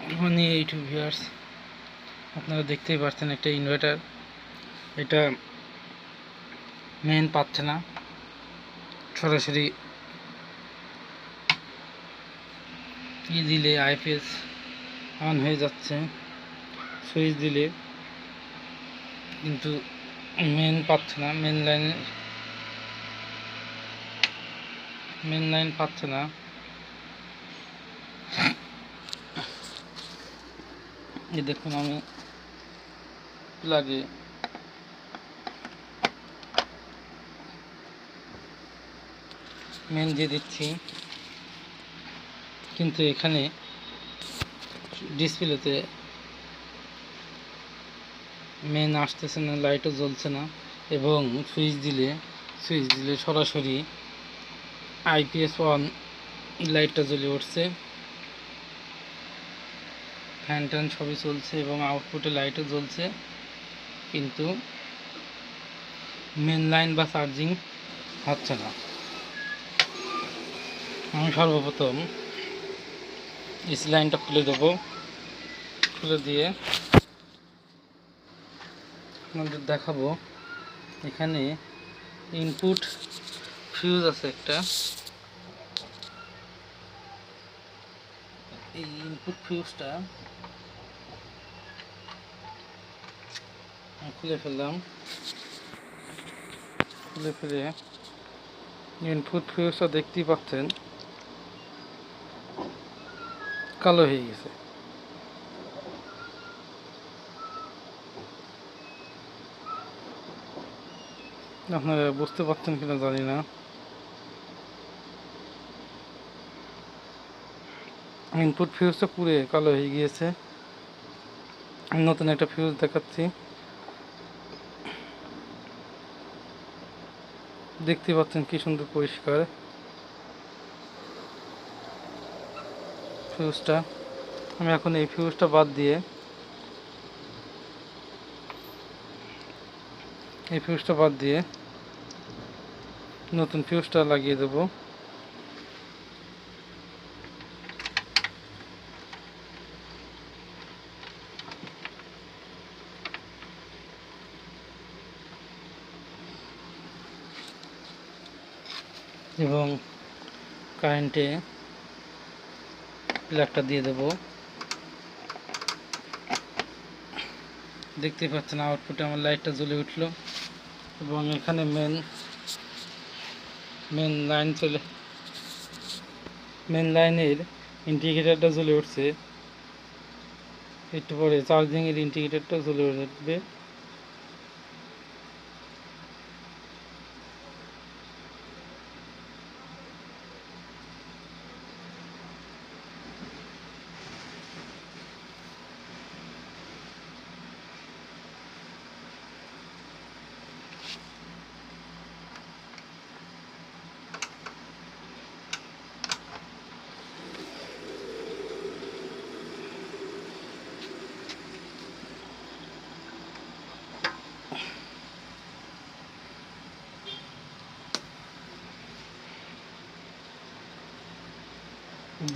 মানে YouTube viewers, আপনারা দেখতেই পাচ্ছেন একটা ইনভার্টার, এটা মেইন পাচ্ছে না, সরাসরি দিলে আইপিএস অন হয়ে যাচ্ছে, সুইচ দিলে কিন্তু মেন পাচ্ছে না, মেন লাইন পাচ্ছে না। এই দেখুন, আমি প্লাগে মেন দিয়ে দিচ্ছি, কিন্তু এখানে ডিসপ্লেতে মেন আসতেছে না, লাইটও জ্বলছে না, এবং সুইচ দিলে সরাসরি আইপিএস অন লাইটটা জ্বলে উঠছে, ফ্যান ট্যান সবই চলছে এবং আউটপুটে লাইটও জ্বলছে, কিন্তু মেন লাইন বা চার্জিং হচ্ছে না। আমি সর্বপ্রথম এসি লাইনটা খুলে দেবো, খুলে দিয়ে আপনাদের দেখাবো। এখানে ইনপুট ফিউজ আছে একটা, এই ইনপুট ফিউজটা খুলে ফেললাম। খুলে ফেলে ইনপুট ফিউজটা দেখতেই পাচ্ছেন কালো হয়ে গেছে। আপনারা বুঝতে পারছেন কিনা জানি না। ইনপুট ফিউজটা পুরে কালো হয়ে গিয়েছে। নতুন একটা ফিউজ দেখাচ্ছি, দেখতে পাচ্ছেন কি সুন্দর পরিষ্কার ফিউজটা। আমি এখন এই ফিউজটা বাদ দিয়ে নতুন ফিউজটা লাগিয়ে দেব। এবং কারেন্টে প্লাগটা দিয়ে দেব। দেখতে পাচ্ছেন আউটপুটে আমার লাইটটা জ্বলে উঠল, এবং এখানে মেন লাইনের ইন্ডিকেটরটা জ্বলে উঠছে। একটু পরে চার্জিংয়ের ইন্ডিকেটরটা জ্বলে উঠবে।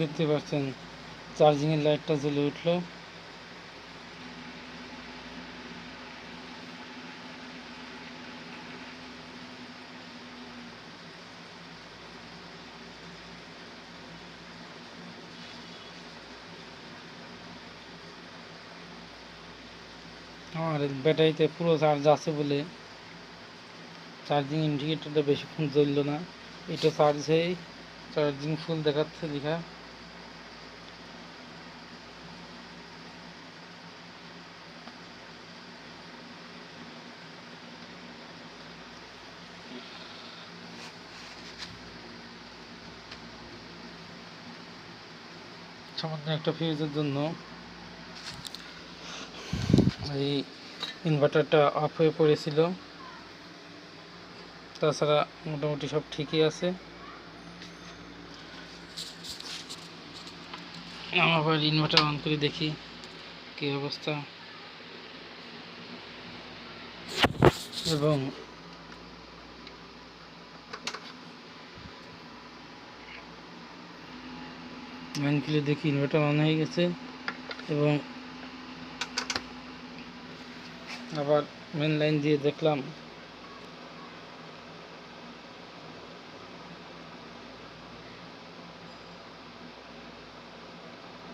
দেখতে পাচ্ছেন চার্জিংয়ের লাইটটা জ্বলে উঠল। আমার ব্যাটারিতে পুরো চার্জ আছে বলে চার্জিং ইন্ডিকেটরটা বেশিক্ষণ জ্বলল না। এটা চার্জিং ফুল দেখাচ্ছে লেখা। সামান্য একটা ফিউজের জন্য এই ইনভার্টারটা অফ হয়ে পড়েছিল, তাছাড়া মোটামুটি সব ঠিকই আছে। আবার ইনভার্টার অন করে দেখি কি অবস্থা, এবং লাইন খুলে দেখি ইনভার্টার অন হয়ে গেছে। এবং আবার মেন লাইন দিয়ে দেখলাম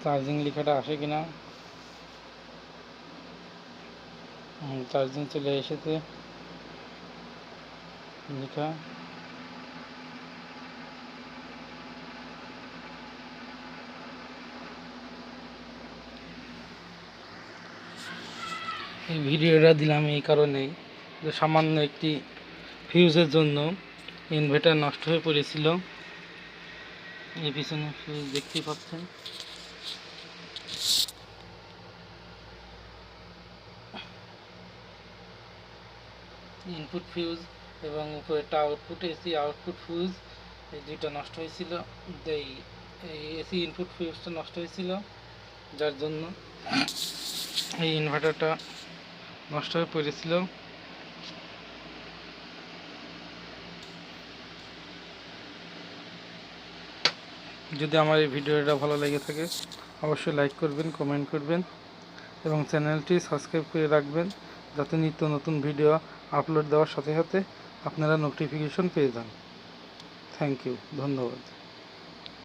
চার্জিং লেখাটা আসে কিনা। চার্জিং চলে এসেছে লেখা। এই ভিডিওটা দিলাম এই কারণেই যে সামান্য একটি ফিউজের জন্য ইনভার্টার নষ্ট হয়ে পড়েছিল। এই পিছনে ফিউজ দেখতেই পাচ্ছেন। ইনপুট ফিউজ এবং উপরেরটা আউটপুট, এসি আউটপুট ফিউজ, এই দুইটা নষ্ট হয়েছিল। এই এসি ইনপুট ফিউজটা নষ্ট হয়েছিল, যার জন্য এই ইনভার্টারটা নষ্ট হয়ে পড়েছিল। যদি আমার এই ভিডিওটা ভালো লেগে থাকে অবশ্যই লাইক করবেন, কমেন্ট করবেন এবং চ্যানেলটি সাবস্ক্রাইব করে রাখবেন, যাতে নিত্য নতুন ভিডিও আপলোড দেওয়ার সাথে সাথে আপনারা নোটিফিকেশন পেয়ে যান। থ্যাংক ইউ, ধন্যবাদ।